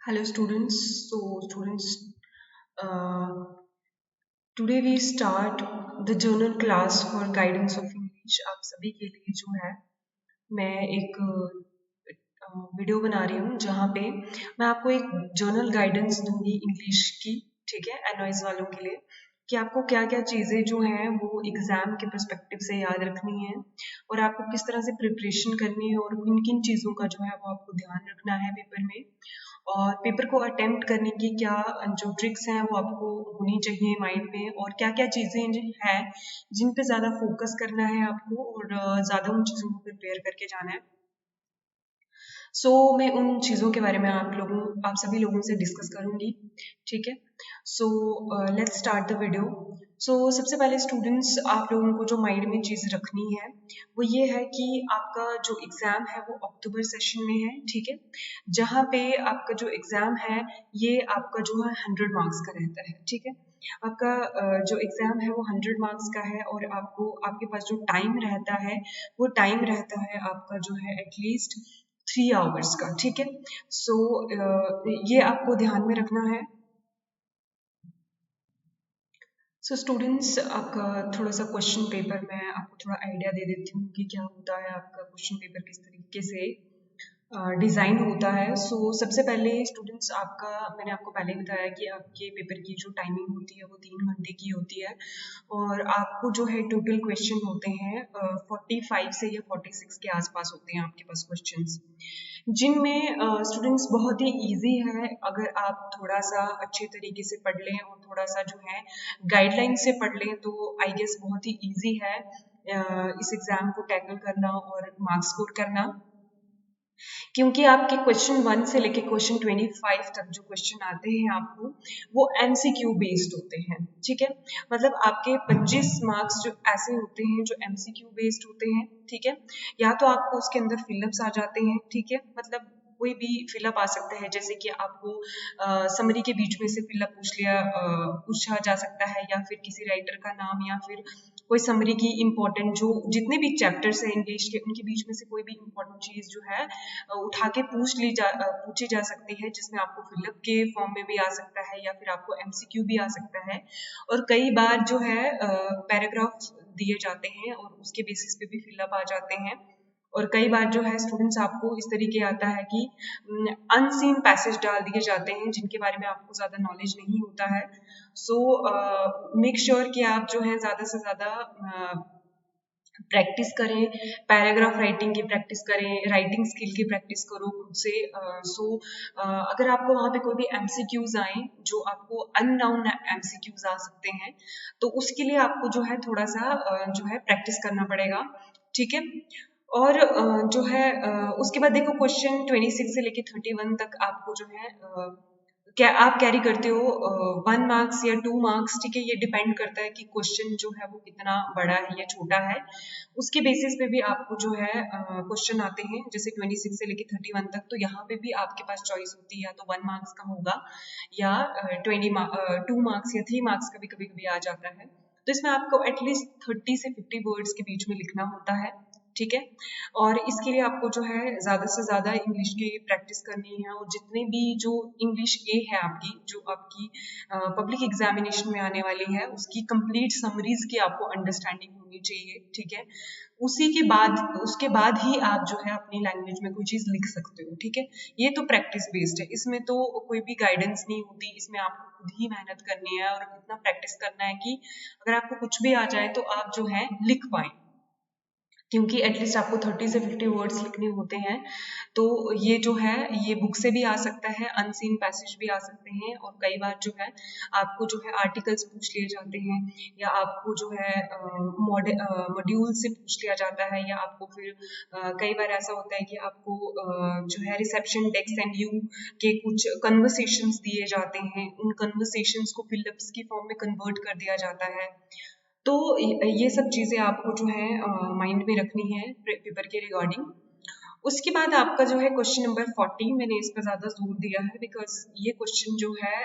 Hello students. Uh, today we start the journal class for guidance of English. आप सभी के लिए जो है मैं एक वीडियो बना रही हूँ जहाँ पे मैं आपको एक जर्नल गाइडेंस दूंगी इंग्लिश की, ठीक है, एनवाइज वालों के लिए, कि आपको क्या क्या चीज़ें जो हैं वो एग्ज़ाम के पर्सपेक्टिव से याद रखनी है और आपको किस तरह से प्रिपरेशन करनी है और किन किन चीज़ों का जो है वो आपको ध्यान रखना है पेपर में, और पेपर को अटेम्प्ट करने की क्या जो ट्रिक्स हैं वो आपको होनी चाहिए माइंड में, और क्या क्या चीज़ें हैं जिन पे ज़्यादा फोकस करना है आपको और ज़्यादा उन चीज़ों को प्रिपेयर करके जाना है। मैं उन चीज़ों के बारे में आप सभी लोगों से डिस्कस करूंगी, ठीक है। Let's start the video. सबसे पहले स्टूडेंट्स, आप लोगों को जो माइंड में चीज़ रखनी है वो ये है कि आपका जो एग्ज़ाम है वो अक्टूबर सेशन में है, ठीक है, जहाँ पे आपका जो एग्ज़ाम है ये आपका जो है 100 मार्क्स का रहता है, ठीक है। आपका जो एग्ज़ाम है वो 100 मार्क्स का है और आपको आपके पास जो टाइम रहता है वो टाइम रहता है आपका जो है एटलीस्ट 3 आवर्स का, ठीक है। ये आपको ध्यान में रखना है। स्टूडेंट्स, आपका थोड़ा सा क्वेश्चन पेपर मैं आपको थोड़ा आइडिया दे देती हूँ कि क्या होता है आपका क्वेश्चन पेपर किस तरीके से डिज़ाइन होता है। सबसे पहले स्टूडेंट्स, आपका मैंने आपको पहले ही बताया कि आपके पेपर की जो टाइमिंग होती है वो 3 घंटे की होती है और आपको जो है टोटल क्वेश्चन होते हैं 45 से या 46 के आसपास होते हैं आपके पास क्वेश्चंस, जिनमें स्टूडेंट्स बहुत ही इजी है अगर आप थोड़ा सा अच्छे तरीके से पढ़ लें और थोड़ा सा जो है गाइडलाइन से पढ़ लें तो आई गेस बहुत ही इजी है इस एग्ज़ाम को टैकल करना और मार्क्स स्कोर करना, क्योंकि आपके क्वेश्चन 1 से लेके क्वेश्चन 25 तक जो क्वेश्चन आते हैं आपको वो एमसीक्यू बेस्ड होते हैं, ठीक है। मतलब आपके 25 मार्क्स जो ऐसे होते हैं जो एमसीक्यू बेस्ड होते हैं, ठीक है, या तो आपको उसके अंदर फिलअप्स आ जाते हैं, ठीक है, मतलब कोई भी फिलअप आ सकता है, जैसे कि आपको समरी के बीच में से फिलअप पूछा जा सकता है, या फिर किसी राइटर का नाम, या फिर कोई समरी की इम्पोर्टेंट जो जितने भी चैप्टर्स हैं इंग्लिश के उनके बीच में से कोई भी इम्पोर्टेंट चीज़ जो है उठा के पूछी जा सकती है, जिसमें आपको फिलअप के फॉर्म में भी आ सकता है या फिर आपको एमसीक्यू भी आ सकता है। और कई बार जो है पैराग्राफ दिए जाते हैं और उसके बेसिस पे भी फिलअप आ जाते हैं, और कई बार जो है स्टूडेंट्स आपको इस तरीके आता है कि अनसीन पैसेज डाल दिए जाते हैं जिनके बारे में आपको ज़्यादा नॉलेज नहीं होता है। मेक श्योर कि आप जो है ज़्यादा से ज़्यादा प्रैक्टिस करें, पैराग्राफ राइटिंग की प्रैक्टिस करें, राइटिंग स्किल की प्रैक्टिस करो खुद से। अगर आपको वहाँ पे कोई भी एमसीक्यूज आए जो आपको अननाउन एमसीक्यूज आ सकते हैं तो उसके लिए आपको जो है थोड़ा सा जो है प्रैक्टिस करना पड़ेगा, ठीक है। और जो है उसके बाद देखो क्वेश्चन 26 से लेके 31 तक आपको जो है क्या आप कैरी करते हो 1 मार्क्स या 2 मार्क्स, ठीक है, ये डिपेंड करता है कि क्वेश्चन जो है वो कितना बड़ा है या छोटा है, उसके बेसिस पे भी आपको जो है क्वेश्चन आते हैं, जैसे 26 से लेके 31 तक, तो यहाँ पे भी आपके पास चॉइस होती है, या तो 1 मार्क्स का होगा या 2 मार्क्स या 3 मार्क्स का भी कभी कभी आ जाता है। तो इसमें आपको एटलीस्ट 30 से 50 वर्ड्स के बीच में लिखना होता है, ठीक है। और इसके लिए आपको जो है ज़्यादा से ज़्यादा इंग्लिश की प्रैक्टिस करनी है, और जितने भी जो इंग्लिश ए है आपकी, जो आपकी पब्लिक एग्जामिनेशन में आने वाली है, उसकी कंप्लीट समरीज की आपको अंडरस्टैंडिंग होनी चाहिए, ठीक है। उसके बाद ही आप जो है अपनी लैंग्वेज में कोई चीज़ लिख सकते हो, ठीक है। ये तो प्रैक्टिस बेस्ड है, इसमें तो कोई भी गाइडेंस नहीं होती, इसमें आपको खुद ही मेहनत करनी है और इतना प्रैक्टिस करना है कि अगर आपको कुछ भी आ जाए तो आप जो है लिख पाए, क्योंकि एटलीस्ट आपको 30 से 50 वर्ड्स लिखने होते हैं। तो ये जो है ये बुक से भी आ सकता है, अनसीन पैसेज भी आ सकते हैं, और कई बार जो है आपको जो है आर्टिकल्स पूछ लिए जाते हैं, या आपको जो है मॉड्यूल से पूछ लिया जाता है, या आपको फिर कई बार ऐसा होता है कि आपको जो है रिसेप्शन डेस्क एंड यू के कुछ कन्वर्सेशंस दिए जाते हैं, उन कन्वर्सेशंस को फिलअप्स की फॉर्म में कन्वर्ट कर दिया जाता है। तो ये सब चीज़ें आपको जो है माइंड में रखनी है पेपर के रिगार्डिंग। उसके बाद आपका जो है क्वेश्चन नंबर 40, मैंने इस पर ज़्यादा जोर दिया है बिकॉज ये क्वेश्चन जो है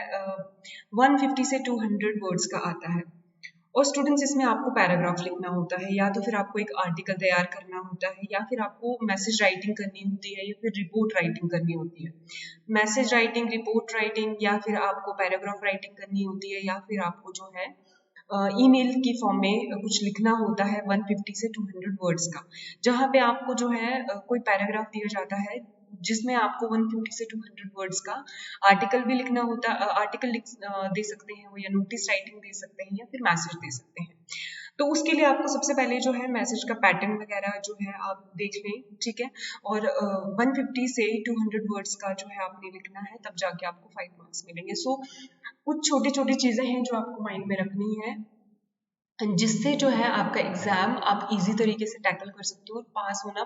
150 से 200 वर्ड्स का आता है, और स्टूडेंट्स इसमें आपको पैराग्राफ लिखना होता है, या तो फिर आपको एक आर्टिकल तैयार करना होता है, या फिर आपको मैसेज राइटिंग करनी होती है, या फिर रिपोर्ट राइटिंग करनी होती है। मैसेज राइटिंग, रिपोर्ट राइटिंग, या फिर आपको पैराग्राफ राइटिंग करनी होती है, या फिर आपको जो है ईमेल की फॉर्म में कुछ लिखना होता है 150 से 200 वर्ड्स का, जहाँ पे आपको जो है कोई पैराग्राफ दिया जाता है जिसमें आपको 150 से 200 वर्ड्स का आर्टिकल भी लिखना होता है, आर्टिकल दे सकते हैं वो, या नोटिस राइटिंग दे सकते हैं, या फिर मैसेज दे सकते हैं। तो उसके लिए आपको सबसे पहले जो है मैसेज का पैटर्न वगैरह जो है आप देख लें, ठीक है, और 150 से 200 वर्ड्स का जो है आपने लिखना है, तब जाके आपको 5 मार्क्स मिलेंगे। सो कुछ छोटी छोटी चीजें हैं जो आपको माइंड में रखनी है, जिससे जो है आपका एग्जाम आप इजी तरीके से टैकल कर सकते हो और पास होना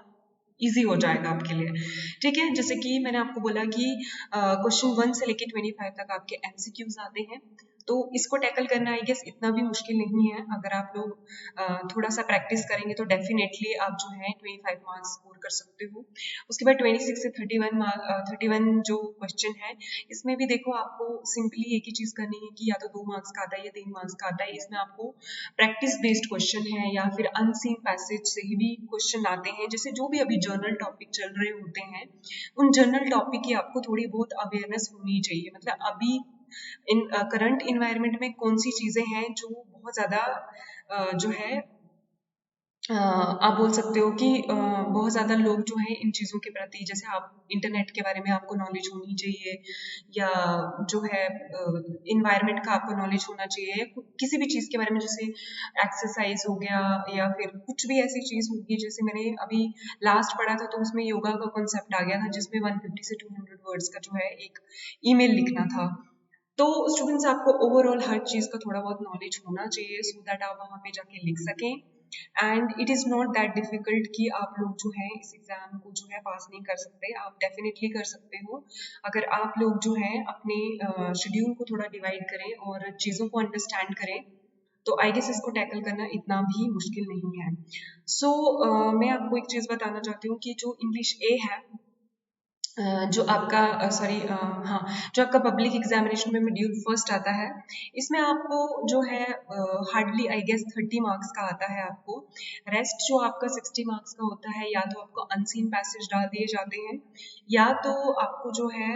इजी हो जाएगा आपके लिए, ठीक है। जैसे कि मैंने आपको बोला कि क्वेश्चन 1 से लेके 25 तक आपके एमसीक्यूज आते हैं, तो इसको टैकल करना आई गेस इतना भी मुश्किल नहीं है। अगर आप लोग थोड़ा सा प्रैक्टिस करेंगे तो डेफिनेटली आप जो है 25 मार्क्स स्कोर कर सकते हो। उसके बाद 26 से 31 जो क्वेश्चन है, इसमें भी देखो आपको सिंपली एक ही चीज करनी है कि या तो 2 मार्क्स का आता है या 3 मार्क्स का आता है। इसमें आपको प्रैक्टिस बेस्ड क्वेश्चन है, या फिर अनसीन पैसेज से ही भी क्वेश्चन आते हैं। जैसे जो भी अभी जर्नल टॉपिक चल रहे होते हैं, उन जर्नल टॉपिक की आपको थोड़ी बहुत अवेयरनेस होनी चाहिए। मतलब अभी इन करंट इन्वायरमेंट में कौन सी चीजें हैं जो बहुत ज्यादा जो है आप बोल सकते हो कि बहुत ज़्यादा लोग जो हैं इन चीज़ों के प्रति, जैसे आप इंटरनेट के बारे में आपको नॉलेज होनी चाहिए, या जो है इन्वायरमेंट का आपको नॉलेज होना चाहिए, या किसी भी चीज़ के बारे में, जैसे एक्सरसाइज हो गया, या फिर कुछ भी ऐसी चीज़ होगी। जैसे मैंने अभी लास्ट पढ़ा था तो उसमें योगा का कॉन्सेप्ट आ गया था, जिसमें 150 से 200 वर्ड्स का जो है एक ईमेल लिखना था। तो स्टूडेंट्स आपको ओवरऑल हर चीज़ का थोड़ा बहुत नॉलेज होना चाहिए, सो दैट आप वहाँ पे जाके लिख सकें। And it is not that difficult कि आप लोग जो है इस एग्जाम को जो है पास नहीं कर सकते, आप डेफिनेटली कर सकते हो। अगर आप लोग जो है अपने शेड्यूल को थोड़ा डिवाइड करें और चीज़ों को अंडरस्टैंड करें, तो आई गेस इसको टैकल करना इतना भी मुश्किल नहीं है। सो मैं आपको एक चीज़ बताना चाहती हूँ कि जो इंग्लिश ए है, जो आपका हाँ, जो आपका पब्लिक एग्जामिनेशन में मॉड्यूल फर्स्ट आता है, इसमें आपको जो है हार्डली आई गेस 30 मार्क्स का आता है आपको। रेस्ट जो आपका 60 मार्क्स का होता है, या तो आपको अनसीन पैसेज डाल दिए जाते हैं, या तो आपको जो है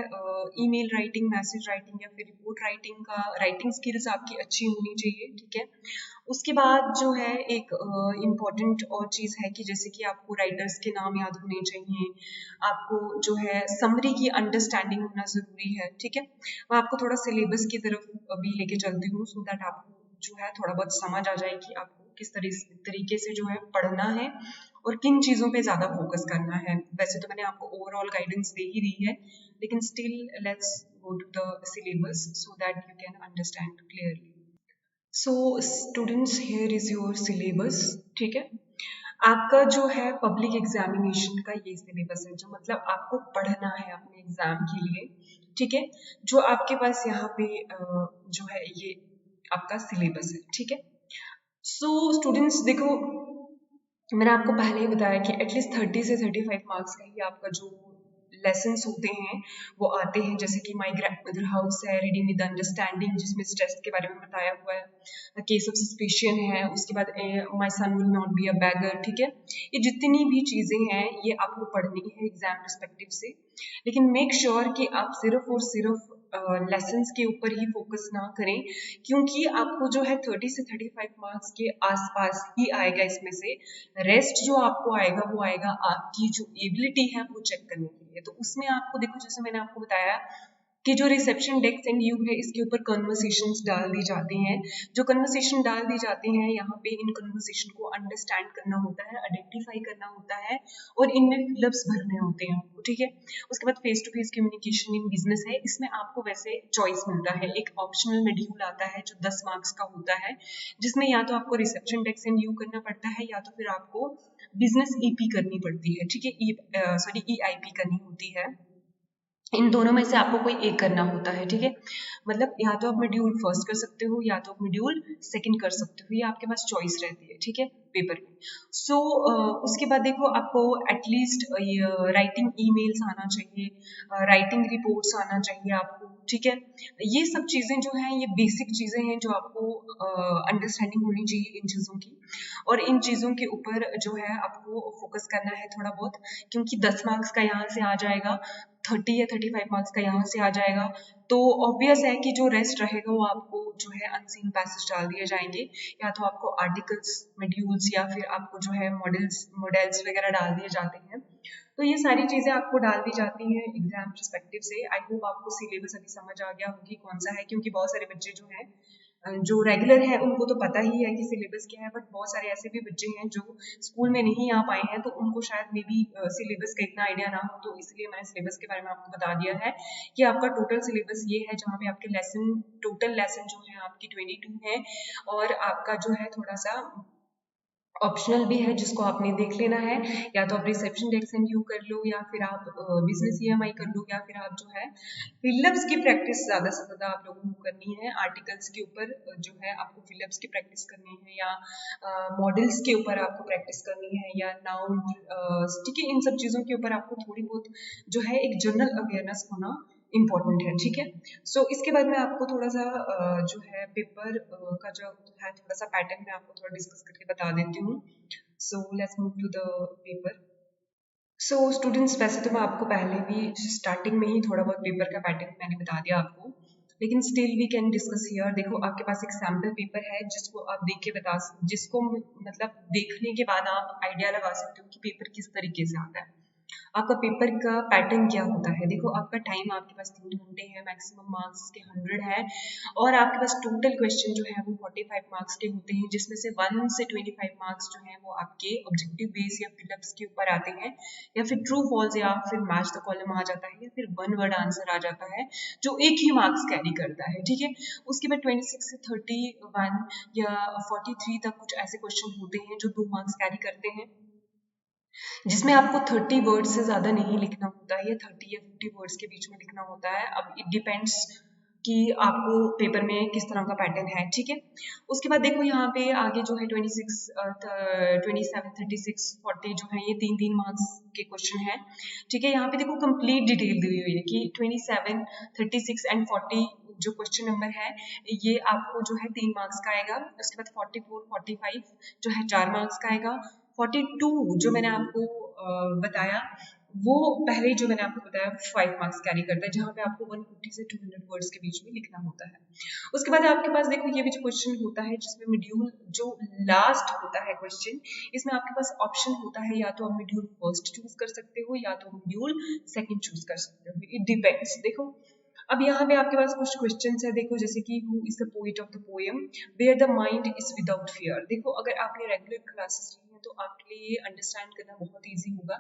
ईमेल राइटिंग, मैसेज राइटिंग, या फिर रिपोर्ट राइटिंग का राइटिंग स्किल्स आपकी अच्छी होनी चाहिए, ठीक है। उसके बाद जो है एक इम्पॉर्टेंट और चीज़ है कि जैसे कि आपको राइटर्स के नाम याद होने चाहिए, आपको जो है समरी की अंडरस्टैंडिंग होना ज़रूरी है, ठीक है। मैं आपको थोड़ा सिलेबस की तरफ अभी लेके चलती हूँ, सो दैट आपको जो है थोड़ा बहुत समझ आ जाए कि आपको किस तरीके से जो है पढ़ना है और किन चीज़ों पे ज़्यादा फोकस करना है। वैसे तो मैंने आपको ओवरऑल गाइडेंस दे ही दी है, लेकिन still let's go to the syllabus so that you can understand clearly. So students, here is your syllabus, ठीक है। आपका जो है पब्लिक एग्जामिनेशन का ये सिलेबस है, जो मतलब आपको पढ़ना है अपने एग्जाम के लिए, ठीक है। जो आपके पास यहाँ पे जो है ये आपका सिलेबस है, ठीक है। सो स्टूडेंट्स देखो, मैंने आपको पहले ही बताया कि एटलीस्ट 30 से 35 मार्क्स का ही आपका जो लेसन्स होते हैं वो आते हैं। जैसे कि माई ग्रैंडमदर हाउस है, रीडिंग विद अंडरस्टैंडिंग, जिसमें स्ट्रेस के बारे में बताया हुआ है, केस ऑफ सस्पिशन है, उसके बाद my son will not be a beggar, ठीक है। ये जितनी भी चीज़ें हैं ये आपको पढ़नी है एग्जाम पर्सपेक्टिव से, लेकिन मेक श्योर कि आप सिर्फ और सिर्फ लेसन्स के ऊपर ही फोकस ना करें, क्योंकि आपको जो है 30 से 35 मार्क्स के आसपास ही आएगा इसमें से। रेस्ट जो आपको आएगा वो आएगा आपकी जो एबिलिटी है वो चेक करने के लिए। तो उसमें आपको देखो, जैसे मैंने आपको बताया कि जो रिसेप्शन डेस्क एंड यू है, इसके ऊपर कन्वर्सेशंस डाल दी जाती हैं। जो कन्वर्सेशन डाल दी जाती हैं, यहाँ पे इन कन्वर्सेशन को अंडरस्टैंड करना होता है, आइडेंटिफाई करना होता है, और इनमें फिलअप्स भरने होते हैं आपको, ठीक है। उसके बाद face to face communication in business है, इसमें आपको वैसे चॉइस मिलता है, एक ऑप्शनल मॉड्यूल आता है जो 10 मार्क्स का होता है, जिसमें या तो आपको रिसेप्शन डेस्क एंड यू करना पड़ता है, या तो फिर आपको बिजनेस ईपी करनी पड़ती है, ठीक है, ईआईपी करनी होती है। इन दोनों में से आपको कोई एक करना होता है, ठीक है। मतलब या तो आप मॉड्यूल फर्स्ट कर सकते हो, या तो मॉड्यूल सेकंड कर सकते हो, ये आपके पास चॉइस रहती है, ठीक है, पेपर में। सो उसके बाद देखो, आपको एटलीस्ट राइटिंग ईमेल्स आना चाहिए, राइटिंग रिपोर्ट्स आना चाहिए आपको, ठीक है। ये सब चीज़ें जो हैं ये बेसिक चीज़ें हैं जो आपको अंडरस्टैंडिंग होनी चाहिए इन चीज़ों की, और इन चीज़ों के ऊपर जो है आपको फोकस करना है थोड़ा बहुत, क्योंकि 10 मार्क्स का यहाँ से आ जाएगा, 30 या 35 मार्क्स का यहाँ से आ जाएगा, तो ऑब्वियस है कि जो रेस्ट रहेगा वो आपको जो है अनसीन पैसेज डाल दिए जाएंगे, या तो आपको आर्टिकल्स, मॉड्यूल्स, या फिर आपको जो है मॉडल्स वगैरह डाल दिए जाते हैं। तो ये सारी चीज़ें आपको डाल दी जाती हैं एग्जाम पर्सपेक्टिव से। आई होप आपको सिलेबस अभी समझ आ गया होगी कौन सा है, क्योंकि बहुत सारे बच्चे जो हैं जो रेगुलर है उनको तो पता ही है कि सिलेबस क्या है, बट बहुत सारे ऐसे भी बच्चे हैं जो स्कूल में नहीं आ पाए हैं, तो उनको शायद मे बी सिलेबस का इतना आइडिया ना हो, तो इसलिए मैंने सिलेबस के बारे में आपको बता दिया है कि आपका टोटल सिलेबस ये है, जहाँ पे आपके टोटल लेसन जो है आपकी 22 है, और आपका जो है थोड़ा सा ऑप्शनल भी है जिसको आपने देख लेना है, या तो आप रिसेप्शन डेस्क एंड कर लो, या फिर आप बिजनेस ईएमआई कर लो, या फिर आप जो है फिलअप्स की प्रैक्टिस ज़्यादा से ज़्यादा आप लोगों को करनी है। आर्टिकल्स के ऊपर जो है आपको फिलअप्स की प्रैक्टिस करनी है, या मॉडल्स के ऊपर आपको प्रैक्टिस करनी है, या नाउन, ठीक है, इन सब चीज़ों के ऊपर आपको थोड़ी बहुत जो है एक जनरल अवेयरनेस होना इम्पोर्टेंट है, ठीक है। सो इसके बाद मैं आपको थोड़ा सा जो है पेपर का जो है थोड़ा सा पैटर्न मैं आपको थोड़ा डिस्कस करके बता देती हूँ। So let's move to the paper. So students, वैसे तो मैं आपको पहले भी स्टार्टिंग में ही थोड़ा बहुत पेपर का पैटर्न मैंने बता दिया आपको, लेकिन still we can discuss here. देखो आपके पास एक सैम्पल पेपर है जिसको आप देख के जिसको मतलब देखने के बाद आप आइडिया लगा सकते हो कि पेपर किस तरीके से आता है। आपका पेपर का पैटर्न क्या होता है। देखो आपका टाइम आपके पास 3 घंटे है, मैक्सिमम मार्क्स के 100 है, और आपके पास टोटल क्वेश्चन जो है वो 45 मार्क्स के होते हैं, जिसमें से 1 से 25 मार्क्स जो है वो आपके ऑब्जेक्टिव बेस या फिलअप्स के ऊपर आते हैं, या फिर ट्रू फॉल्स, या फिर मैच द कॉलम आ जाता है, या फिर वन वर्ड आंसर आ जाता है जो एक ही मार्क्स कैरी करता है, ठीक है। उसके बाद 26 से 31 या 43 तक कुछ ऐसे क्वेश्चन होते हैं जो 2 मार्क्स कैरी करते हैं, जिसमें आपको 30 वर्ड्स से ज़्यादा नहीं लिखना होता है, या 30 या 50 वर्ड्स के बीच में लिखना होता है। अब इट डिपेंड्स कि आपको पेपर में किस तरह का पैटर्न है, ठीक है। उसके बाद देखो यहाँ पे आगे जो है 26, 27, 36, 40 जो है ये 3-3 मार्क्स के क्वेश्चन है, ठीक है। यहाँ पे देखो कंप्लीट डिटेल दी हुई है कि 27, 36 एंड 40 जो क्वेश्चन नंबर है ये आपको जो है 3 मार्क्स का आएगा। उसके बाद 44, 45 जो है 4 मार्क्स का आएगा। 42 जो मैंने आपको बताया, वो पहले जो मैंने आपको बताया 5 मार्क्स कैरी करता है, जहाँ पे आपको 150 से 200 वर्ड्स के बीच में लिखना होता है। उसके बाद आपके पास देखो ये भी जो क्वेश्चन होता है जिसमें मॉड्यूल जो लास्ट होता है क्वेश्चन, इसमें आपके पास ऑप्शन होता है, या तो आप मॉड्यूल फर्स्ट चूज कर सकते हो, या तो मॉड्यूल सेकंड चूज कर सकते हो, इट डिपेंड्स। देखो अब यहाँ पे आपके पास कुछ क्वेश्चंस है, देखो जैसे कि who is the poet of the poem where the mind is without fear. देखो अगर आपने रेगुलर क्लासेस ली है तो आपके लिए ये अंडरस्टैंड करना बहुत ईजी होगा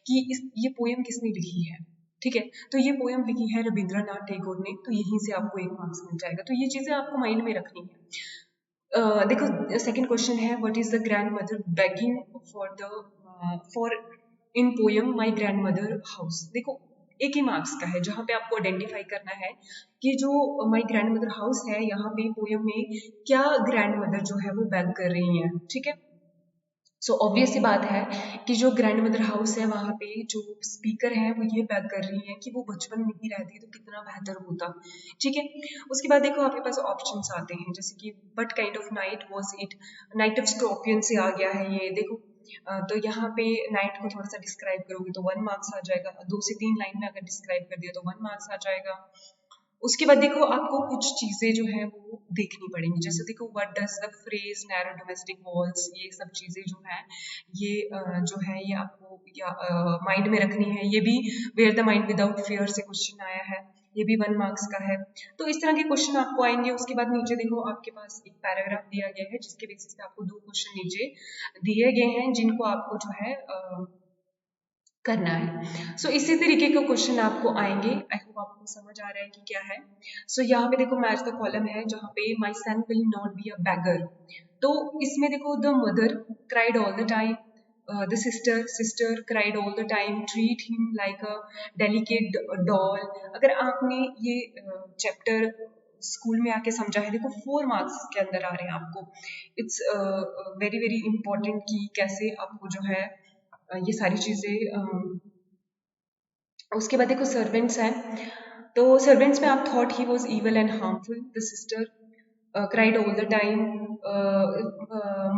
कि ये पोएम किसने लिखी है, ठीक है। तो ये पोएम लिखी है रविंद्रनाथ टैगोर ने, तो यहीं से आपको 1 मार्क्स मिल जाएगा। तो ये चीजें आपको माइंड में रखनी है। देखो सेकंड क्वेश्चन है, what is the grand mother begging for in poem my grand mother house. देखो एक ही मार्क्स का है, जहाँ पे आपको आइडेंटिफाई करना है कि जो माई ग्रैंड मदर हाउस है, यहाँ पे पोएम में क्या ग्रैंड मदर जो है वो बैग कर रही है, ठीक है। सो ऑब्वियस सी बात है कि जो ग्रैंड मदर हाउस है वहाँ पे जो स्पीकर है वो ये बैक कर रही है कि वो बचपन में ही रहती तो कितना बेहतर होता, ठीक है। उसके बाद देखो आपके पास ऑप्शंस आते हैं, जैसे कि what kind of night was it, night of scorpion से आ गया है ये। देखो तो यहाँ पे नाइट को थोड़ा सा डिस्क्राइब करोगे तो 1 मार्क्स आ जाएगा, 2 से 3 लाइन में अगर डिस्क्राइब कर दिया तो 1 मार्क्स आ जाएगा। उसके बाद देखो आपको कुछ चीजें जो है वो देखनी पड़ेंगी, जैसे देखो what does the phrase narrow domestic walls, ये सब चीजें जो है ये जो है ये आपको माइंड में रखनी है। ये भी where the mind without fear से क्वेश्चन आया है, ये भी 1 मार्क्स का है। तो इस तरह के क्वेश्चन आपको आएंगे। उसके बाद नीचे देखो आपके पास एक पैराग्राफ दिया गया है जिसके बेसिस पे आपको 2 क्वेश्चन नीचे दिए गए हैं जिनको आपको जो है करना है। सो इसी तरीके का क्वेश्चन आपको आएंगे। आई होप आपको समझ आ रहा है कि क्या है। सो यहाँ पे देखो मैच द कॉलम है जहाँ पे my son will not be a beggar, तो इसमें देखो the mother cried all the time, the sister cried all the time, treat him like a delicate doll. अगर आपने ये चैप्टर स्कूल में आके समझा है, देखो 4 मार्क्स के अंदर आ रहे हैं आपको। इट्स वेरी वेरी इंपॉर्टेंट कि कैसे आपको जो है ये सारी चीजें। उसके बाद देखो सर्वेंट्स हैं, तो सर्वेंट्स में आप thought he was evil and harmful. The sister cried all the time.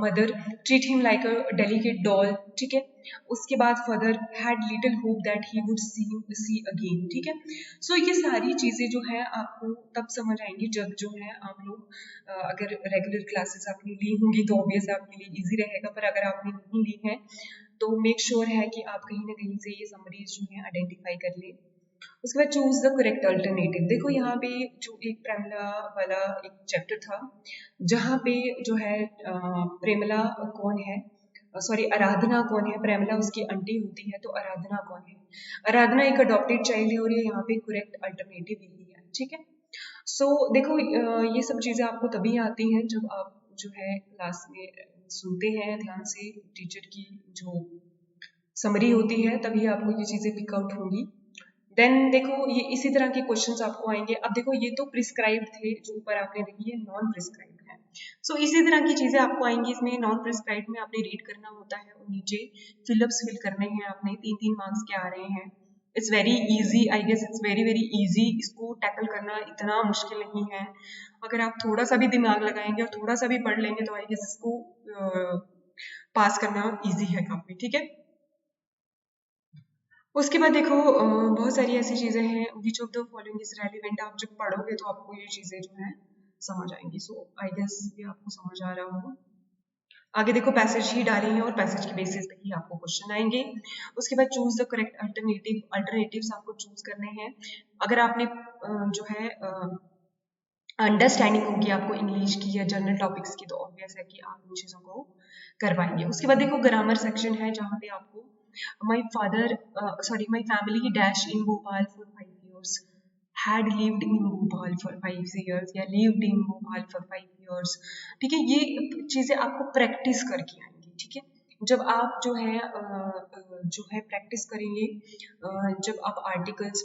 Mother treat him like a delicate doll. ठीक है. उसके बाद father had little hope that he would see again. ठीक है. So ये सारी चीजें जो है आपको तब समझ आएंगी जब जो है आप लोग अगर रेगुलर क्लासेस आपने ली होंगी तो ऑब्वियस आपके लिए इजी रहेगा, पर अगर आपने नहीं ली है तो मेक श्योर है कि आप कहीं ना कहीं से ये समरीज जो है आइडेंटिफाई कर लें. उसके बाद चूज द करेक्ट अल्टरनेटिव. देखो यहाँ पे जो एक प्रेमला वाला एक चैप्टर था जहाँ पे जो है प्रेमला कौन है, सॉरी आराधना कौन है, प्रेमला उसकी आंटी होती है, तो आराधना कौन है. आराधना एक अडॉप्टेड चाइल्ड है और ये यहाँ पे करेक्ट अल्टरनेटिव लिखी है. ठीक है. सो देखो ये सब चीजें आपको तभी आती हैं जब आप जो है क्लास में सुनते हैं ध्यान से टीचर की जो समरी होती है, तभी आपको ये चीजें पिकआउट होंगी. देन देखो ये इसी तरह के क्वेश्चंस आपको आएंगे. अब देखो ये तो प्रिस्क्राइब्ड थे जो ऊपर आपने देखी है, नॉन प्रिस्क्राइब्ड है. सो इसी तरह की चीजें आपको आएंगी इसमें. नॉन प्रिस्क्राइब्ड में आपने रीड करना होता है और नीचे फिलअप्स फिल करने हैं आपने. 3-3 मार्क्स के आ रहे हैं. It's very easy, I guess it's very very easy. इसको टैकल करना इतना मुश्किल नहीं है. अगर आप थोड़ा सा भी दिमाग लगाएंगे और थोड़ा सा भी पढ़ लेंगे तो आई गेस इसको पास करना इजी है काफी. ठीक है. उसके बाद देखो बहुत सारी ऐसी चीजें हैं. Which of the following is relevant. आप जब पढ़ोगे तो आपको ये चीजें जो है समझ आएंगी. सो आई गेस ये आपको समझ आ रहा होगा. आगे देखो पैसेज ही डाली है और पैसेज के बेसिस पे ही आपको क्वेश्चन आएंगे. उसके बाद choose the correct alternative. Alternatives आपको चूज करने हैं. अगर आपने जो है अंडरस्टैंडिंग होगी आपको इंग्लिश की या जनरल टॉपिक्स की तो ऑब्वियस है कि आप इन चीज़ों को करवाएंगे. उसके बाद देखो ग्रामर सेक्शन है जहाँ पे आपको my family dash in Bhopal for 5 years, had lived in Bhopal for 5 years या lived in Bhopal for 5 years. ठीक है. ये चीज़ें आपको प्रैक्टिस करके आएंगी. ठीक है. जब आप जो है प्रैक्टिस करेंगे, जब आप आर्टिकल्स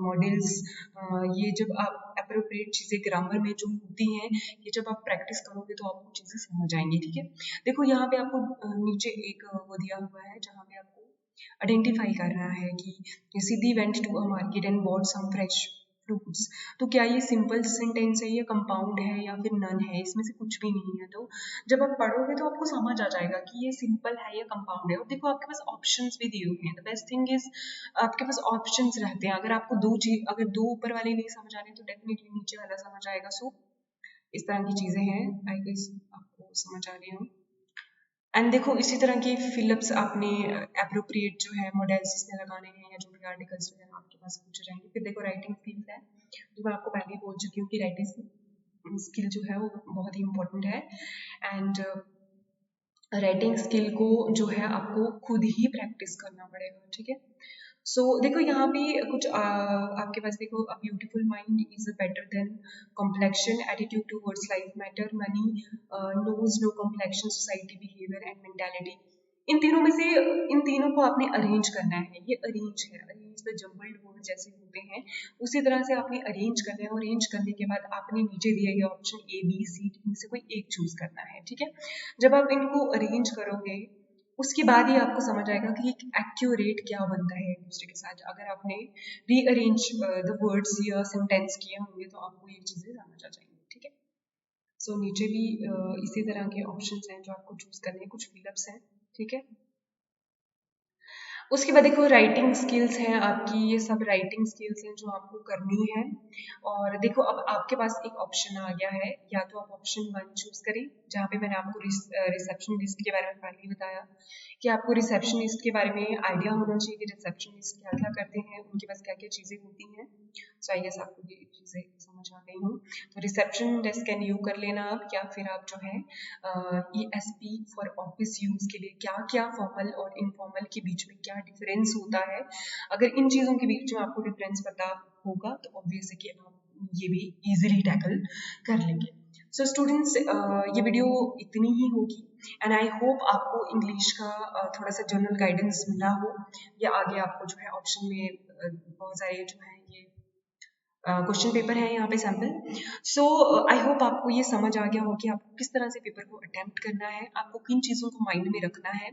मॉडल्स ये जब आप अप्रोप्रिएट चीज़ें ग्रामर में जो होती हैं ये जब आप प्रैक्टिस करोगे तो आपको चीज़ें समझ आएंगी. ठीक है. देखो यहाँ पे आपको नीचे एक वो दिया हुआ है जहाँ पे आपको आइडेंटिफाई करना है कि Siddhi went to a market and bought some fresh fruits. तो क्या ये सिंपल सेंटेंस है, ये कंपाउंड है या फिर नन है, इसमें से कुछ भी नहीं है. तो जब आप पढ़ोगे तो आपको समझ आ जाएगा कि ये सिंपल है या कंपाउंड है. और देखो आपके पास ऑप्शंस भी दिए हुए हैं. द बेस्ट थिंग इज आपके पास ऑप्शंस रहते हैं. अगर आपको अगर दो ऊपर वाले नहीं समझ आ रहे तो डेफिनेटली नीचे वाला समझ आएगा. सो इस तरह की चीजें हैं. आई गेस आपको समझ आ रही हो. एंड देखो इसी तरह की फिलअप्स आपने अप्रोप्रिएट जो है मॉडल्स इसमें लगाने हैं या जो भी आर्टिकल्स वगैरह आपके पास पूछे जाएंगे. फिर देखो राइटिंग स्किल्स है जो मैं आपको पहले ही बोल चुकी हूँ कि राइटिंग स्किल जो है वो बहुत ही इम्पोर्टेंट है. एंड राइटिंग स्किल को जो है आपको खुद ही प्रैक्टिस करना पड़ेगा. ठीक है. सो देखो यहाँ पे कुछ आपके पास देखो a beautiful mind is better than complexion, attitude towards life matter, money, knows no complexion, society behaviour and mentality. इन तीनों में से इन तीनों को आपने अरेंज करना है. ये अरेंज है. अरेंज द जम्बल्ड वर्ड जैसे होते हैं उसी तरह से आपने अरेंज करना है. और अरेंज करने के बाद आपने नीचे दिए गए option A B C D में से कोई एक चूज करना है. ठीक है. जब आप इनको अरेंज करोगे उसके बाद ही आपको समझ आएगा कि एक एक्यूरेट क्या बनता है एक दूसरे के साथ. अगर आपने रीअरेंज द वर्ड्स या सेंटेंस किए होंगे तो आपको ये चीजें समझ आ जाएंगी. ठीक है. सो नीचे भी इसी तरह के ऑप्शंस हैं जो आपको चूज करने हैं. कुछ फिलअप्स हैं. ठीक है. उसके बाद देखो राइटिंग स्किल्स हैं आपकी. ये सब राइटिंग स्किल्स हैं जो आपको करनी है. और देखो अब आपके पास एक ऑप्शन आ गया है. या तो आप ऑप्शन 1 चूज करें जहाँ पे मैंने आपको रिसेप्शनिस्ट के बारे में पहले ही बताया कि आपको रिसेप्शनिस्ट के बारे में आइडिया होना चाहिए कि रिसेप्शनिस्ट क्या क्या करते हैं, उनके पास क्या क्या चीज़ें होती हैं. सो आई गेस आपको ये चीज़ें समझ आ गई हूँ. तो रिसेप्शन डेस्क कैन यू कर लेना आप, या फिर आप जो है ESP फॉर ऑफिस यूज के लिए क्या क्या फॉर्मल और इनफॉर्मल के बीच में क्या डिफरेंस होता है. अगर इन चीज़ों के बीच में आपको डिफरेंस पता होगा तो ऑब्वियस है कि आप ये भी इजीली टैकल कर लेंगे. सो स्टूडेंट्स ये वीडियो इतनी ही होगी. एंड आई होप आपको इंग्लिश का थोड़ा सा जनरल गाइडेंस मिला हो, या आगे आपको जो है ऑप्शन में बहुत सारे जो है ये क्वेश्चन पेपर है यहाँ पे सैम्पल। सो आई होप आपको ये समझ आ गया हो कि आपको किस तरह से पेपर को अटेम्प्ट करना है, आपको किन चीज़ों को माइंड में रखना है,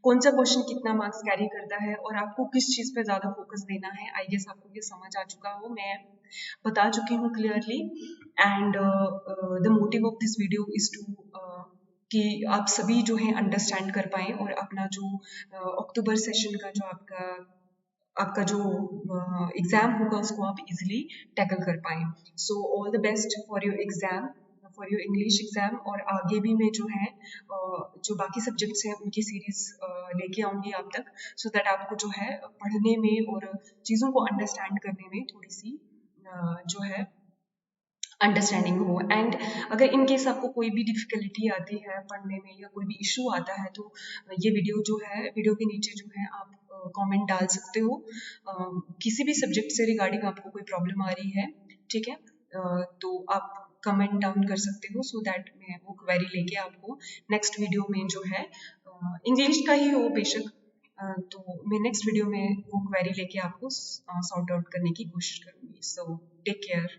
कौन सा क्वेश्चन कितना मार्क्स कैरी करता है और आपको किस चीज़ पे ज़्यादा फोकस देना है। आई गेस आपको ये समझ आ चुका हो, मैं बता चुकी हूँ clearly. And the motive of this video is to कि आप सभी जो है अंडरस्टैंड कर पाएँ और अपना जो अक्टूबर सेशन का जो आपका जो एग्ज़ाम होगा उसको आप इजीली टैकल कर पाएँ। So all the best for your exam, for your English exam. और आगे भी मैं जो है जो बाकी सब्जेक्ट्स हैं उनकी सीरीज़ लेके आऊँगी आप तक, सो दैट आपको जो है पढ़ने में और चीज़ों को अंडरस्टैंड करने में थोड़ी सी जो है अंडरस्टैंडिंग हो। एंड अगर इन केस आपको कोई भी डिफ़िकल्टी आती है पढ़ने में या कोई भी इशू आता है तो ये वीडियो जो है, वीडियो के नीचे जो है आप कमेंट डाल सकते हो। किसी भी सब्जेक्ट से रिगार्डिंग आपको कोई प्रॉब्लम आ रही है, ठीक है, तो आप कमेंट डाउन कर सकते हो, सो दैट मैं वो क्वेरी लेके आपको नेक्स्ट वीडियो में जो है इंग्लिश का ही हो बेशक, तो मैं नेक्स्ट वीडियो में वो क्वेरी लेके आपको सॉर्ट आउट करने की कोशिश करूँगी। So take care.